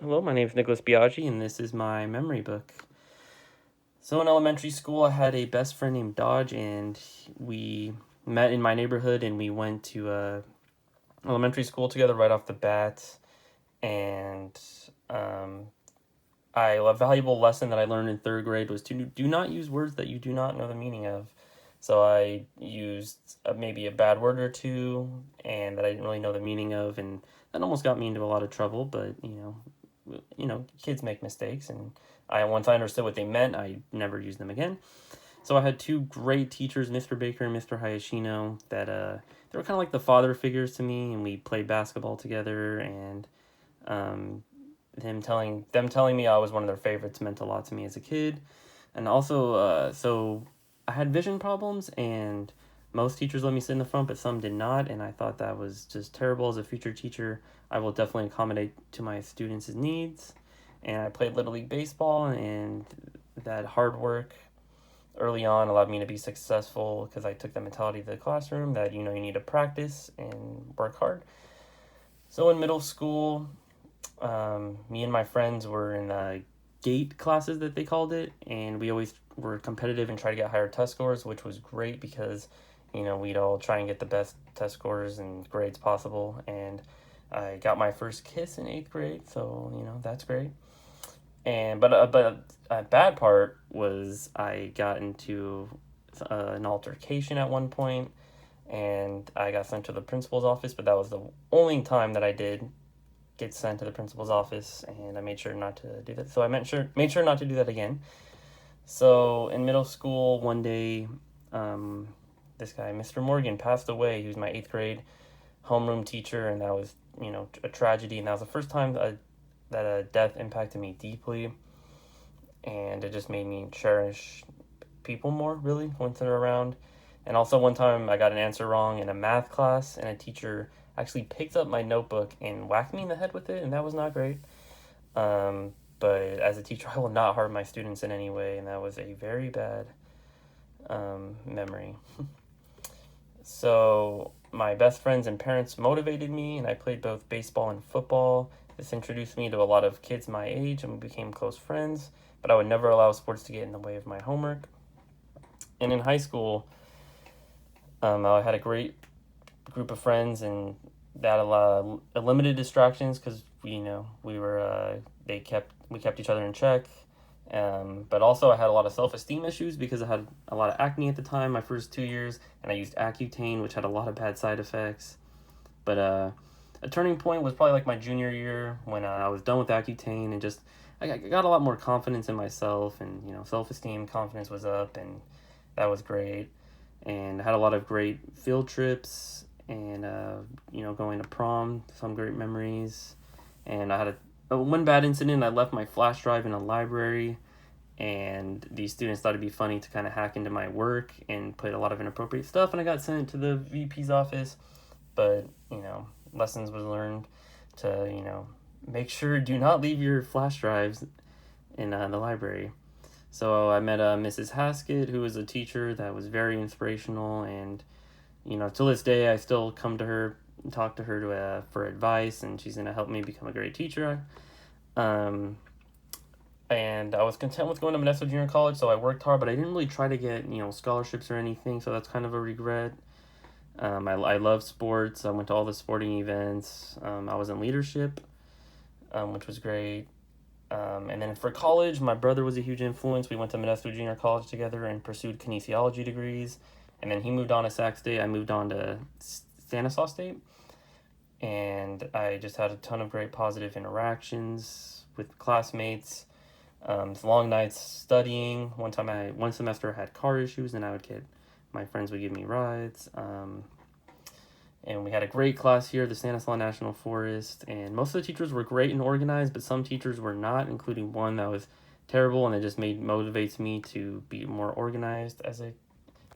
Hello, my name is Nicholas Biaggi, and this is my memory book. So, in elementary school, I had a best friend named Dodge, and we met in my neighborhood, and we went to elementary school together right off the bat. And um, a valuable lesson that I learned in third grade was to do not use words that you do not know the meaning of. So I used maybe a bad word or two, and that I didn't really know the meaning of, and that almost got me into a lot of trouble. But kids make mistakes, and once I understood what they meant, I never used them again. So I had two great teachers, Mr. Baker and Mr. Hayashino, that they were kind of like the father figures to me, and we played basketball together, and um, them telling me I was one of their favorites meant a lot to me as a kid. And also, so I had vision problems, and most teachers let me sit in the front, but some did not, and I thought that was just terrible. As a future teacher, I will definitely accommodate to my students' needs. And I played Little League Baseball, and that hard work early on allowed me to be successful because I took the mentality to the classroom that you need to practice and work hard. So in middle school, me and my friends were in gate classes that they called it, and we always were competitive and try to get higher test scores, which was great because we'd all try and get the best test scores and grades possible. And I got my first kiss in eighth grade, so that's great. And but a bad part was I got into an altercation at one point, and I got sent to the principal's office. But that was the only time that I did get sent to the principal's office, and I made sure not to do that. So I made sure not to do that again. So in middle school, one day, um, this guy, Mr. Morgan, passed away. He was my eighth grade homeroom teacher, and that was a tragedy. And that was the first time that a death impacted me deeply, and it just made me cherish people more. Really, once they're around. And also one time I got an answer wrong in a math class, and a teacher actually picked up my notebook and whacked me in the head with it, and that was not great. But as a teacher, I will not harm my students in any way, and that was a very bad memory. So my best friends and parents motivated me, and I played both baseball and football. This introduced me to a lot of kids my age, and we became close friends. But I would never allow sports to get in the way of my homework. And in high school, I had a great group of friends, and that allowed limited distractions because we were we kept each other in check. But also I had a lot of self-esteem issues because I had a lot of acne at the time, my first 2 years, and I used Accutane, which had a lot of bad side effects. But a turning point was probably like my junior year when I was done with Accutane, and just I got a lot more confidence in myself, and self-esteem, confidence was up, and that was great. And I had a lot of great field trips, and going to prom, some great memories. And I had one bad incident. I left my flash drive in a library, and these students thought it'd be funny to kind of hack into my work and put a lot of inappropriate stuff, and I got sent to the VP's office. But lessons was learned to make sure do not leave your flash drives in the library. So I met Mrs. Haskett, who was a teacher that was very inspirational, and to this day I still come to her and talk to her for advice, and she's gonna help me become a great teacher. Um, and I was content with going to Modesto Junior College, so I worked hard, but I didn't really try to get scholarships or anything, so that's kind of a regret. I love sports. I went to all the sporting events. I was in leadership, which was great. And then for college, my brother was a huge influence. We went to Modesto Junior College together and pursued kinesiology degrees. And then he moved on to Sac State. I moved on to Stanislaus State. And I just had a ton of great positive interactions with classmates. Long nights studying. One semester I had car issues, and my friends would give me rides. And we had a great class here, the Stanislaus National Forest, and most of the teachers were great and organized, but some teachers were not, including one that was terrible, and it just motivates me to be more organized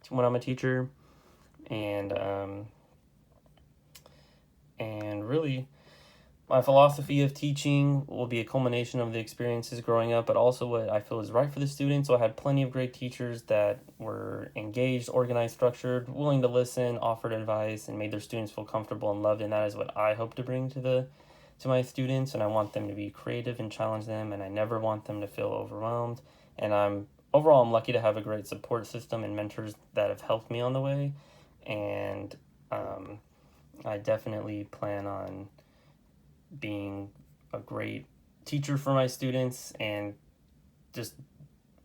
when I'm a teacher. And really, my philosophy of teaching will be a culmination of the experiences growing up, but also what I feel is right for the students. So I had plenty of great teachers that were engaged, organized, structured, willing to listen, offered advice, and made their students feel comfortable and loved. And that is what I hope to bring to the to my students, and I want them to be creative and challenge them, and I never want them to feel overwhelmed. And I'm lucky to have a great support system and mentors that have helped me on the way, and I definitely plan on being a great teacher for my students and just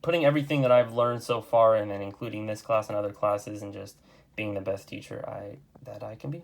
putting everything that I've learned so far and then including this class and other classes and just being the best teacher I can be.